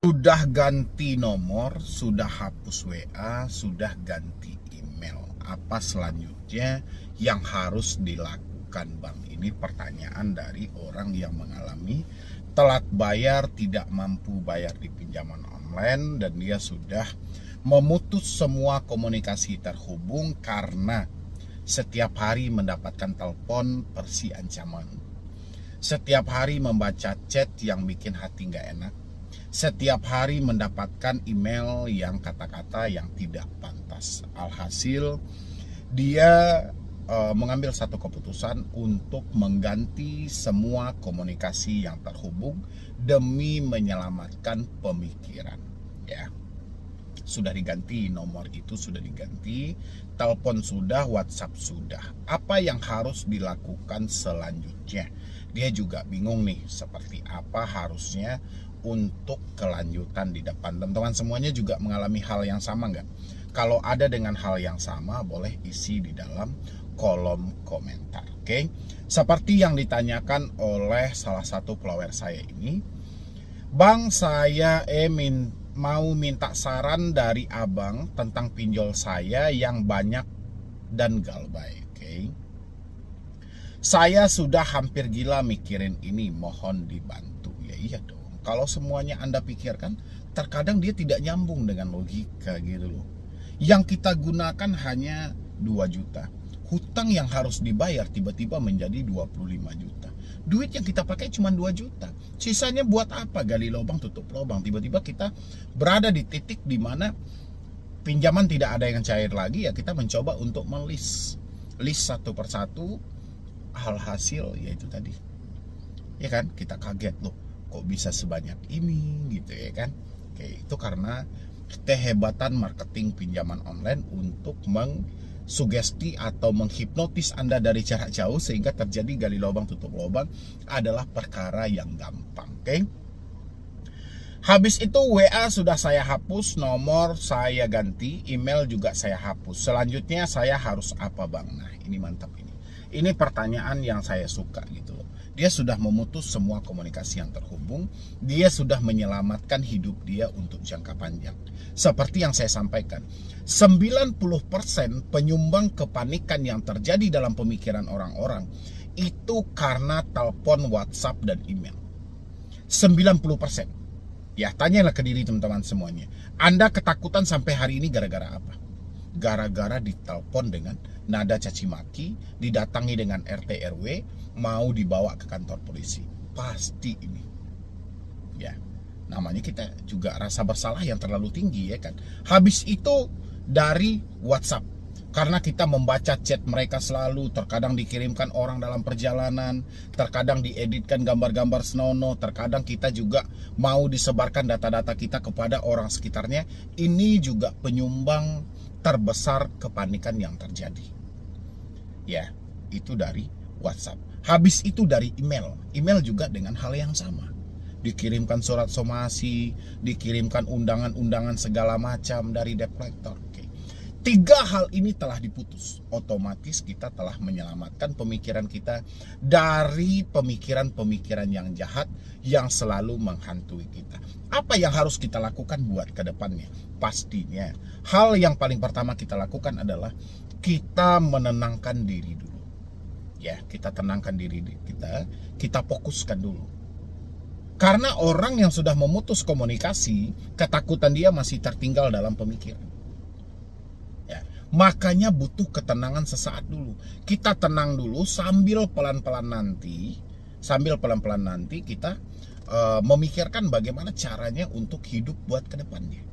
Sudah ganti nomor, sudah hapus WA, sudah ganti email. Apa selanjutnya yang harus dilakukan, Bang? Ini pertanyaan dari orang yang mengalami telat bayar, tidak mampu bayar di pinjaman online, dan dia sudah memutus semua komunikasi terhubung karena setiap hari mendapatkan telepon versi ancaman. Setiap hari membaca chat yang bikin hati nggak enak. Setiap hari mendapatkan email yang kata-kata yang tidak pantas. Alhasil dia mengambil satu keputusan untuk mengganti semua komunikasi yang terhubung demi menyelamatkan pemikiran. Ya, sudah diganti, nomor itu sudah diganti, telepon sudah, WhatsApp sudah. Apa yang harus dilakukan selanjutnya? Dia juga bingung nih, seperti apa harusnya untuk kelanjutan di depan. Teman-teman semuanya juga mengalami hal yang sama nggak? Kalau ada dengan hal yang sama, boleh isi di dalam kolom komentar. Oke? Seperti yang ditanyakan oleh salah satu follower saya ini, Bang, saya mau minta saran dari abang tentang pinjol saya yang banyak dan galbay. Oke? Saya sudah hampir gila mikirin ini, mohon dibantu. Ya iya dong. Kalau semuanya Anda pikirkan, terkadang dia tidak nyambung dengan logika gitu loh. Yang kita gunakan hanya 2 juta. Hutang yang harus dibayar tiba-tiba menjadi 25 juta. Duit yang kita pakai cuma 2 juta. Sisanya buat apa? Gali lubang, tutup lubang. Tiba-tiba kita berada di titik di mana pinjaman tidak ada yang cair lagi, ya kita mencoba untuk list satu persatu. Alhasil yaitu tadi. Ya kan? Kita kaget loh. Kok bisa sebanyak ini gitu ya kan. Oke, itu karena kehebatan marketing pinjaman online untuk mengsugesti atau menghipnotis Anda dari jarak jauh sehingga terjadi gali lubang tutup lubang adalah perkara yang gampang. Oke. Habis itu WA sudah saya hapus, nomor saya ganti, email juga saya hapus. Selanjutnya saya harus apa, Bang? Nah, ini mantap ini. Ini pertanyaan yang saya suka gitu loh. Dia sudah memutus semua komunikasi yang terhubung. Dia sudah menyelamatkan hidup dia untuk jangka panjang. Seperti yang saya sampaikan, 90% penyumbang kepanikan yang terjadi dalam pemikiran orang-orang itu karena telepon, WhatsApp, dan email. 90%. Ya, tanyalah ke diri teman-teman semuanya. Anda ketakutan sampai hari ini gara-gara apa? Gara-gara ditelepon dengan nada caci maki, didatangi dengan RT RW, mau dibawa ke kantor polisi. Pasti ini. Ya, namanya kita juga rasa bersalah yang terlalu tinggi ya kan. Habis itu dari WhatsApp. Karena kita membaca chat mereka selalu, terkadang dikirimkan orang dalam perjalanan, terkadang dieditkan gambar-gambar senonoh, terkadang kita juga mau disebarkan data-data kita kepada orang sekitarnya. Ini juga penyumbang terbesar kepanikan yang terjadi. Ya, itu dari WhatsApp. Habis itu dari email. Email juga dengan hal yang sama. Dikirimkan surat somasi, dikirimkan undangan-undangan segala macam dari debt collector. Oke. 3 hal ini telah diputus. Otomatis kita telah menyelamatkan pemikiran kita dari pemikiran-pemikiran yang jahat yang selalu menghantui kita. Apa yang harus kita lakukan buat ke depannya? Pastinya hal yang paling pertama kita lakukan adalah kita menenangkan diri dulu. Ya, kita tenangkan diri kita fokuskan dulu. Karena orang yang sudah memutus komunikasi, ketakutan dia masih tertinggal dalam pemikiran. Ya, makanya butuh ketenangan sesaat dulu. Kita tenang dulu sambil pelan-pelan nanti kita memikirkan bagaimana caranya untuk hidup buat ke depannya.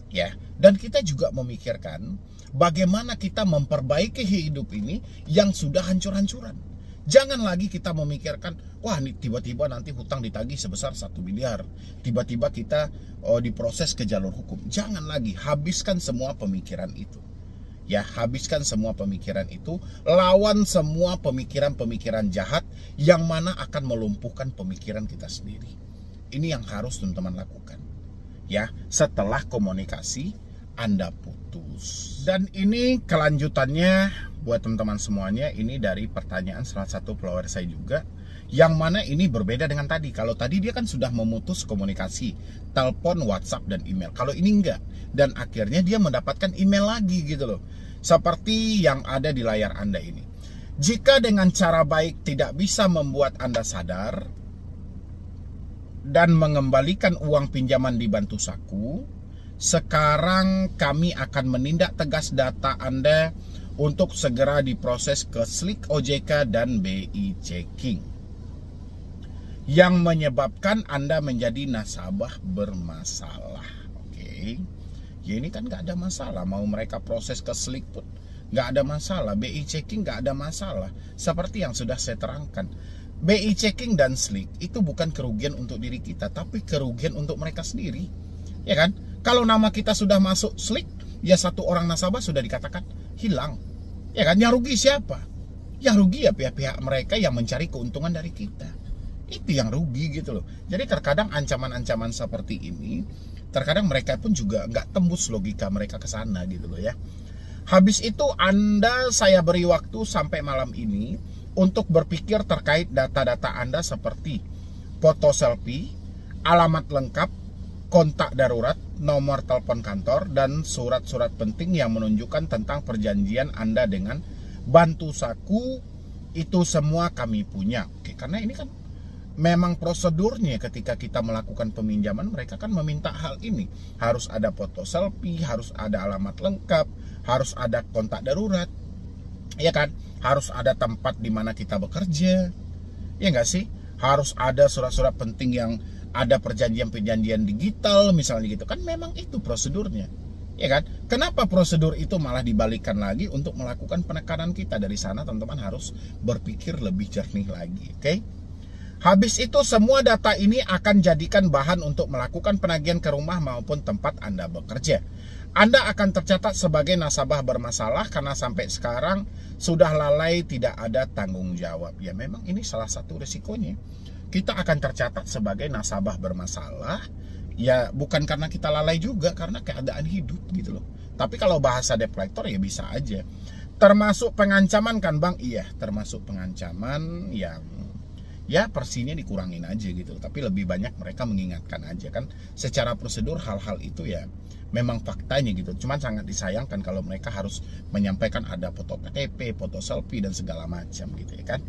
Ya, dan kita juga memikirkan bagaimana kita memperbaiki hidup ini yang sudah hancur-hancuran. Jangan lagi kita memikirkan, wah ini tiba-tiba nanti hutang ditagih sebesar 1 miliar. Tiba-tiba kita diproses ke jalur hukum. Jangan lagi, habiskan semua pemikiran itu. Ya, habiskan semua pemikiran itu, lawan semua pemikiran-pemikiran jahat yang mana akan melumpuhkan pemikiran kita sendiri. Ini yang harus teman-teman lakukan. Ya, setelah komunikasi Anda putus. Dan ini kelanjutannya buat teman-teman semuanya. Ini dari pertanyaan salah satu follower saya juga Yang mana ini berbeda dengan tadi. Kalau tadi dia kan sudah memutus komunikasi, telepon, WhatsApp, dan email. Kalau ini enggak. Dan akhirnya dia mendapatkan email lagi gitu loh. Seperti yang ada di layar Anda ini. Jika dengan cara baik tidak bisa membuat Anda sadar dan mengembalikan uang pinjaman di Bantu Saku, sekarang kami akan menindak tegas data Anda untuk segera diproses ke Slick OJK dan BI Checking, yang menyebabkan Anda menjadi nasabah bermasalah. Oke, ya ini kan nggak ada masalah. Mau mereka proses ke Slick pun nggak ada masalah. BI Checking nggak ada masalah. Seperti yang sudah saya terangkan, BI Checking dan Slick itu bukan kerugian untuk diri kita, tapi kerugian untuk mereka sendiri. Ya kan? Kalau nama kita sudah masuk Slick, ya satu orang nasabah sudah dikatakan hilang. Ya kan? Yang rugi siapa? Yang rugi ya pihak-pihak mereka yang mencari keuntungan dari kita. Itu yang rugi gitu loh. Jadi terkadang ancaman-ancaman seperti ini, terkadang mereka pun juga nggak tembus logika mereka ke sana gitu loh ya. Habis itu saya beri waktu sampai malam ini untuk berpikir terkait data-data Anda seperti foto selfie, alamat lengkap, kontak darurat, nomor telepon kantor, dan surat-surat penting yang menunjukkan tentang perjanjian Anda dengan Bantu Saku. Itu semua kami punya. Oke, karena ini kan memang prosedurnya ketika kita melakukan peminjaman, mereka kan meminta hal ini. Harus ada foto selfie, harus ada alamat lengkap, harus ada kontak darurat, ya kan? Harus ada tempat di mana kita bekerja, ya nggak sih? Harus ada surat-surat penting yang ada perjanjian-perjanjian digital misalnya gitu kan. Memang itu prosedurnya, ya kan? Kenapa prosedur itu malah dibalikkan lagi untuk melakukan penekanan kita dari sana? Teman-teman harus berpikir lebih jernih lagi, oke? Habis itu semua data ini akan jadikan bahan untuk melakukan penagihan ke rumah maupun tempat Anda bekerja. Anda akan tercatat sebagai nasabah bermasalah karena sampai sekarang sudah lalai, tidak ada tanggung jawab. Ya memang ini salah satu risikonya. Kita akan tercatat sebagai nasabah bermasalah, ya bukan karena kita lalai juga, karena keadaan hidup gitu loh. Tapi kalau bahasa debt collector ya bisa aja. Termasuk pengancaman kan Bang? Iya, termasuk pengancaman yang ya persinya dikurangin aja gitu. Tapi lebih banyak mereka mengingatkan aja kan. Secara prosedur hal-hal itu ya memang faktanya gitu. Cuman sangat disayangkan kalau mereka harus menyampaikan ada foto KTP, foto selfie dan segala macam gitu ya kan.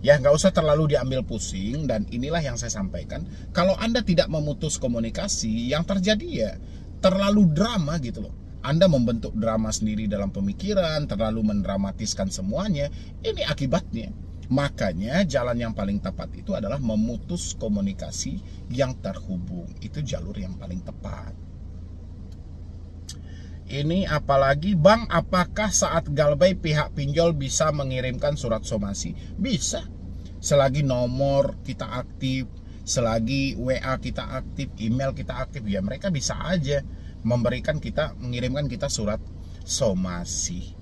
Ya nggak usah terlalu diambil pusing. Dan inilah yang saya sampaikan, kalau Anda tidak memutus komunikasi, yang terjadi ya terlalu drama gitu loh. Anda membentuk drama sendiri dalam pemikiran, terlalu mendramatiskan semuanya. Ini akibatnya. Makanya jalan yang paling tepat itu adalah memutus komunikasi yang terhubung. Itu jalur yang paling tepat. Ini apalagi Bang, apakah saat galbay pihak pinjol bisa mengirimkan surat somasi? Bisa. Selagi nomor kita aktif, selagi WA kita aktif, email kita aktif, ya mereka bisa aja mengirimkan kita surat somasi.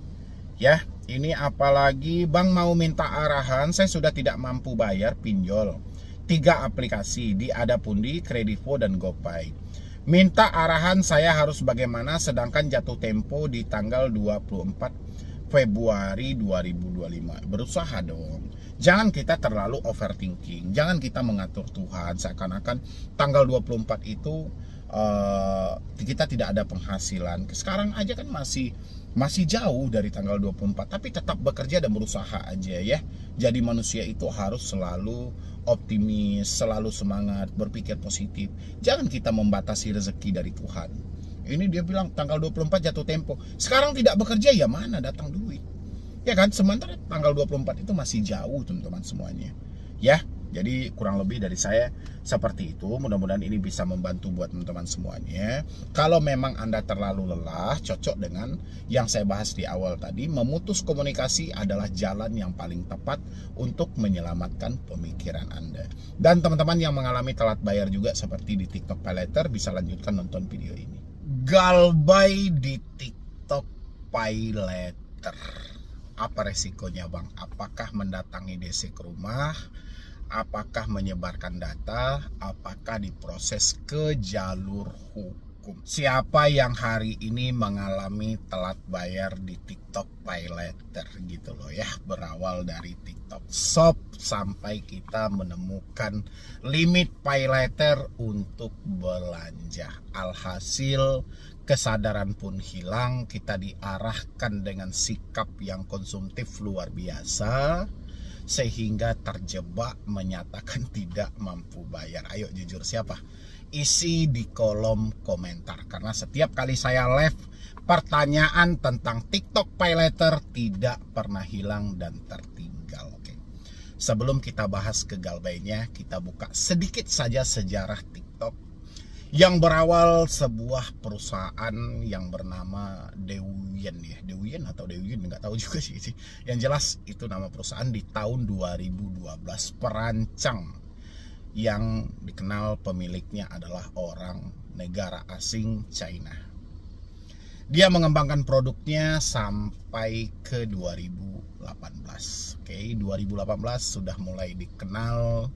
Ya, ini apalagi Bang, mau minta arahan, saya sudah tidak mampu bayar pinjol 3 aplikasi di Adapundi, Kredivo, dan GoPay. Minta arahan saya harus bagaimana, sedangkan jatuh tempo di tanggal 24 Februari 2025. Berusaha dong. Jangan kita terlalu overthinking. Jangan kita mengatur Tuhan seakan-akan tanggal 24 itu kita tidak ada penghasilan. Sekarang aja kan masih jauh dari tanggal 24, tapi tetap bekerja dan berusaha aja ya. Jadi manusia itu harus selalu optimis, selalu semangat, berpikir positif. Jangan kita membatasi rezeki dari Tuhan. Ini dia bilang tanggal 24 jatuh tempo. Sekarang tidak bekerja, ya mana datang duit? Ya kan, sementara tanggal 24 itu masih jauh teman-teman semuanya. Ya, jadi kurang lebih dari saya seperti itu. Mudah-mudahan ini bisa membantu buat teman-teman semuanya. Kalau memang Anda terlalu lelah, cocok dengan yang saya bahas di awal tadi. Memutus komunikasi adalah jalan yang paling tepat untuk menyelamatkan pemikiran Anda. Dan teman-teman yang mengalami telat bayar juga seperti di TikTok Pay Later, bisa lanjutkan nonton video ini. Galbay di TikTok Pay Later. Apa resikonya Bang? Apakah mendatangi DC ke rumah? Apakah menyebarkan data? Apakah diproses ke jalur hukum? hukum. Siapa yang hari ini mengalami telat bayar di TikTok Pay Later gitu loh ya. Berawal dari TikTok Shop sampai kita menemukan limit Pay Later untuk belanja. Alhasil kesadaran pun hilang, kita diarahkan dengan sikap yang konsumtif luar biasa sehingga terjebak menyatakan tidak mampu bayar. Ayo jujur, siapa? Isi di kolom komentar, karena setiap kali saya live pertanyaan tentang TikTok Pay Later tidak pernah hilang dan tertinggal. Oke. Sebelum kita bahas kegalbainya, kita buka sedikit saja sejarah TikTok yang berawal sebuah perusahaan yang bernama Douyin ya. Douyin atau Douyin nggak tahu juga sih. Yang jelas itu nama perusahaan di tahun 2012. Perancang yang dikenal pemiliknya adalah orang negara asing China. Dia mengembangkan produknya sampai ke 2018. Oke, 2018 sudah mulai dikenal.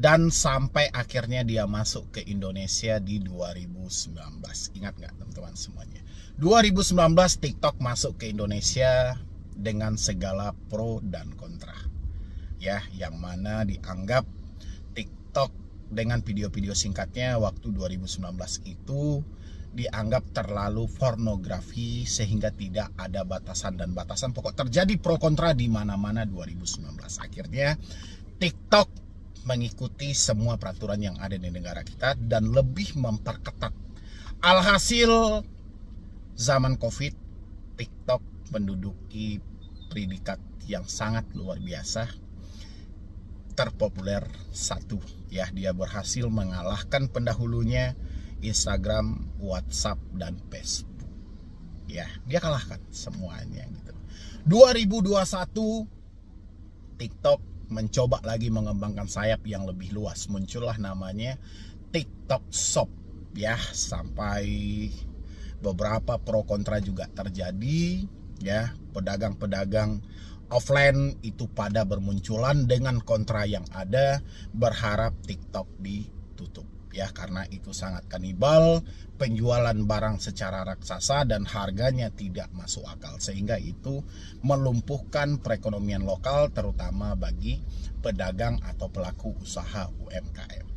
Dan sampai akhirnya dia masuk ke Indonesia di 2019. Ingat nggak teman-teman semuanya? 2019 TikTok masuk ke Indonesia dengan segala pro dan kontra. Ya, yang mana dianggap TikTok dengan video-video singkatnya waktu 2019 itu dianggap terlalu pornografi sehingga tidak ada batasan dan batasan. Pokok terjadi pro kontra di mana-mana 2019. Akhirnya TikTok mengikuti semua peraturan yang ada di negara kita dan lebih memperketat. Alhasil zaman Covid, TikTok menduduki predikat yang sangat luar biasa, terpopuler satu ya. Dia berhasil mengalahkan pendahulunya Instagram, WhatsApp, dan Facebook. Ya, dia kalahkan semuanya gitu. 2021 TikTok mencoba lagi mengembangkan sayap yang lebih luas. Muncullah namanya TikTok Shop ya, sampai beberapa pro kontra juga terjadi ya. Pedagang-pedagang offline itu pada bermunculan dengan kontra yang ada, berharap TikTok ditutup ya, karena itu sangat kanibal, penjualan barang secara raksasa dan harganya tidak masuk akal, sehingga itu melumpuhkan perekonomian lokal terutama bagi pedagang atau pelaku usaha UMKM.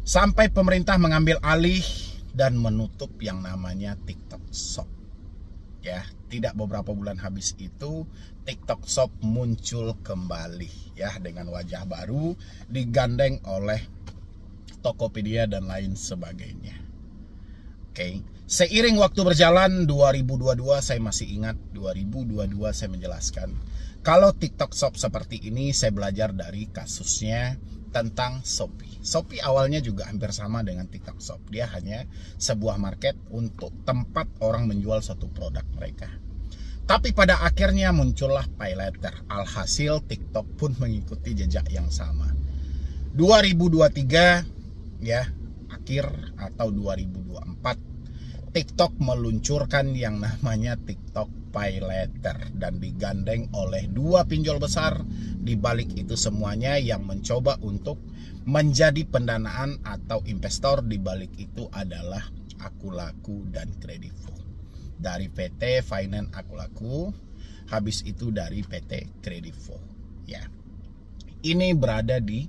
Sampai pemerintah mengambil alih dan menutup yang namanya TikTok Shop. Ya, tidak beberapa bulan habis itu TikTok Shop muncul kembali ya dengan wajah baru, digandeng oleh Tokopedia dan lain sebagainya. Oke. Seiring waktu berjalan 2022, saya masih ingat 2022 saya menjelaskan kalau TikTok Shop seperti ini saya belajar dari kasusnya tentang Shopee. Shopee awalnya juga hampir sama dengan TikTok Shop. Dia hanya sebuah market untuk tempat orang menjual suatu produk mereka. Tapi pada akhirnya muncullah Pay Later. Alhasil TikTok pun mengikuti jejak yang sama. 2023 ya, akhir atau 2024 TikTok meluncurkan yang namanya TikTok Pay Later dan digandeng oleh dua pinjol besar. Di balik itu semuanya yang mencoba untuk menjadi pendanaan atau investor di balik itu adalah Akulaku dan Kredivo. Dari PT Finance Akulaku, habis itu dari PT Kredivo ya. Ini berada di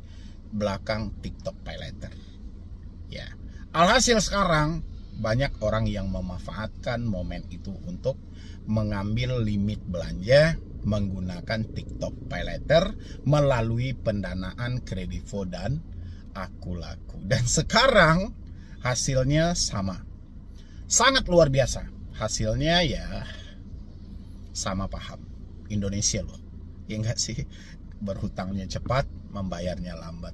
belakang TikTok Pay Later. Ya, alhasil sekarang banyak orang yang memanfaatkan momen itu untuk mengambil limit belanja menggunakan TikTok Pay Later melalui pendanaan Kredivo dan Akulaku. Dan sekarang hasilnya sama. Sangat luar biasa. Hasilnya ya sama paham. Indonesia loh. Ya enggak sih? Berhutangnya cepat, membayarnya lambat.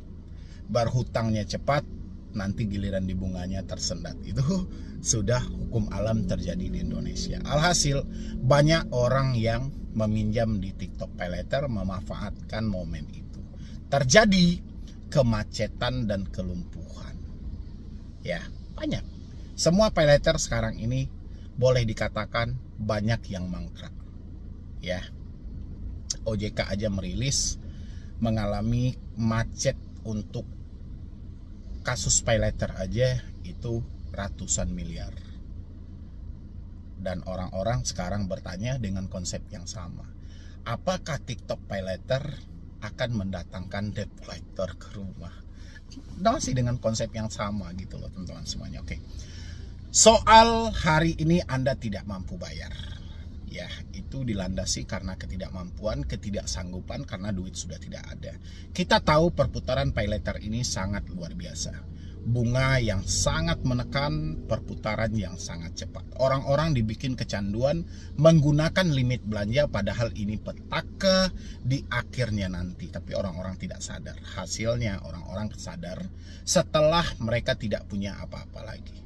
Berhutangnya cepat, nanti giliran di bunganya tersendat. Itu sudah hukum alam terjadi di Indonesia. Alhasil banyak orang yang meminjam di TikTok Pay Later memanfaatkan momen itu. Terjadi kemacetan dan kelumpuhan. Ya, banyak. Semua Pay Later sekarang ini boleh dikatakan banyak yang mangkrak. Ya. OJK aja merilis mengalami macet untuk kasus Pay Later aja itu ratusan miliar. Dan orang-orang sekarang bertanya dengan konsep yang sama. Apakah TikTok Pay Later akan mendatangkan debt collector ke rumah? Masih dengan konsep yang sama gitu loh teman-teman semuanya. Oke. Soal hari ini Anda tidak mampu bayar. Ya, itu dilandasi karena ketidakmampuan, ketidaksanggupan karena duit sudah tidak ada. Kita tahu perputaran Pay Later ini sangat luar biasa. Bunga yang sangat menekan, perputaran yang sangat cepat. Orang-orang dibikin kecanduan menggunakan limit belanja padahal ini petaka di akhirnya nanti. Tapi orang-orang tidak sadar. Hasilnya orang-orang sadar setelah mereka tidak punya apa-apa lagi.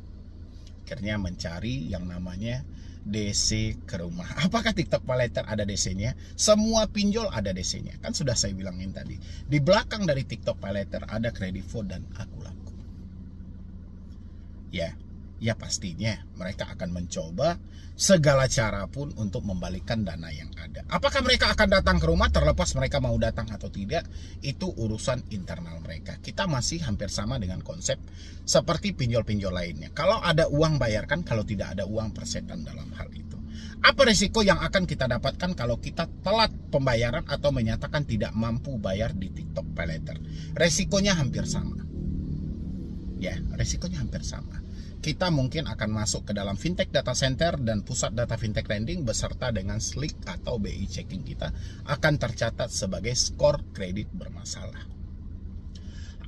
Akhirnya mencari yang namanya DC ke rumah. Apakah TikTok Pay Later ada DC-nya? Semua pinjol ada DC-nya. Kan sudah saya bilangin tadi. Di belakang dari TikTok Pay Later ada Kredivo dan Akulaku. Ya pastinya mereka akan mencoba segala cara pun untuk membalikan dana yang ada. Apakah mereka akan datang ke rumah terlepas mereka mau datang atau tidak? Itu urusan internal mereka. Kita masih hampir sama dengan konsep seperti pinjol-pinjol lainnya. Kalau ada uang bayarkan, kalau tidak ada uang persetan dalam hal itu. Apa risiko yang akan kita dapatkan kalau kita telat pembayaran atau menyatakan tidak mampu bayar di TikTok Pay Later? Resikonya hampir sama. Ya, resikonya hampir sama. Kita mungkin akan masuk ke dalam fintech data center dan pusat data fintech lending beserta dengan SLIC atau BI checking kita akan tercatat sebagai skor kredit bermasalah.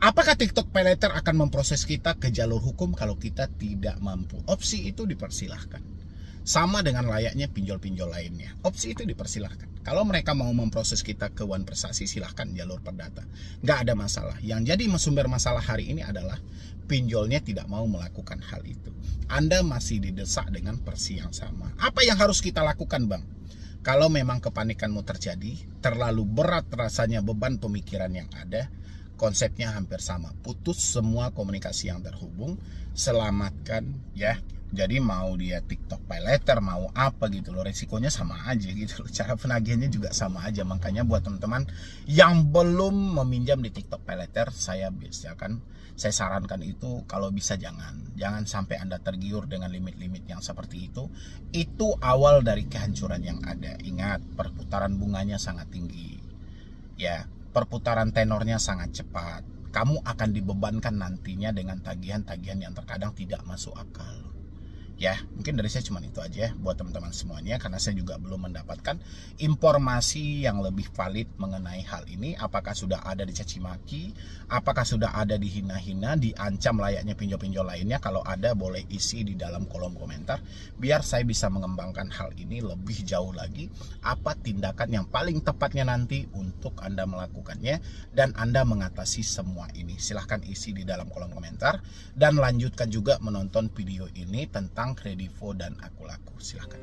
Apakah TikTok Pay Later akan memproses kita ke jalur hukum kalau kita tidak mampu? Opsi itu dipersilahkan. Sama dengan layaknya pinjol-pinjol lainnya. Opsi itu dipersilahkan. Kalau mereka mau memproses kita ke One Prestasi, silahkan jalur perdata. Nggak ada masalah. Yang jadi sumber masalah hari ini adalah pinjolnya tidak mau melakukan hal itu. Anda masih didesak dengan versi yang sama. Apa yang harus kita lakukan, Bang? Kalau memang kepanikanmu terjadi, terlalu berat rasanya beban pemikiran yang ada, konsepnya hampir sama. Putus semua komunikasi yang terhubung, selamatkan ya. Jadi mau dia TikTok Pay Later, mau apa gitu loh, resikonya sama aja gitu loh. Cara penagihannya juga sama aja. Makanya buat teman-teman yang belum meminjam di TikTok Pay Later, saya sarankan itu kalau bisa jangan sampai Anda tergiur dengan limit-limit yang seperti itu. Itu awal dari kehancuran yang ada. Ingat, perputaran bunganya sangat tinggi. Ya, perputaran tenornya sangat cepat. Kamu akan dibebankan nantinya dengan tagihan-tagihan yang terkadang tidak masuk akal. Ya, mungkin dari saya cuma itu aja buat teman-teman semuanya, karena saya juga belum mendapatkan informasi yang lebih valid mengenai hal ini. Apakah sudah ada dicaci maki, apakah sudah ada dihina-hina, diancam layaknya pinjol-pinjol lainnya? Kalau ada, boleh isi di dalam kolom komentar biar saya bisa mengembangkan hal ini lebih jauh lagi. Apa tindakan yang paling tepatnya nanti untuk Anda melakukannya dan Anda mengatasi semua ini? Silahkan isi di dalam kolom komentar dan lanjutkan juga menonton video ini tentang Kredivo dan Akulaku. Silahkan.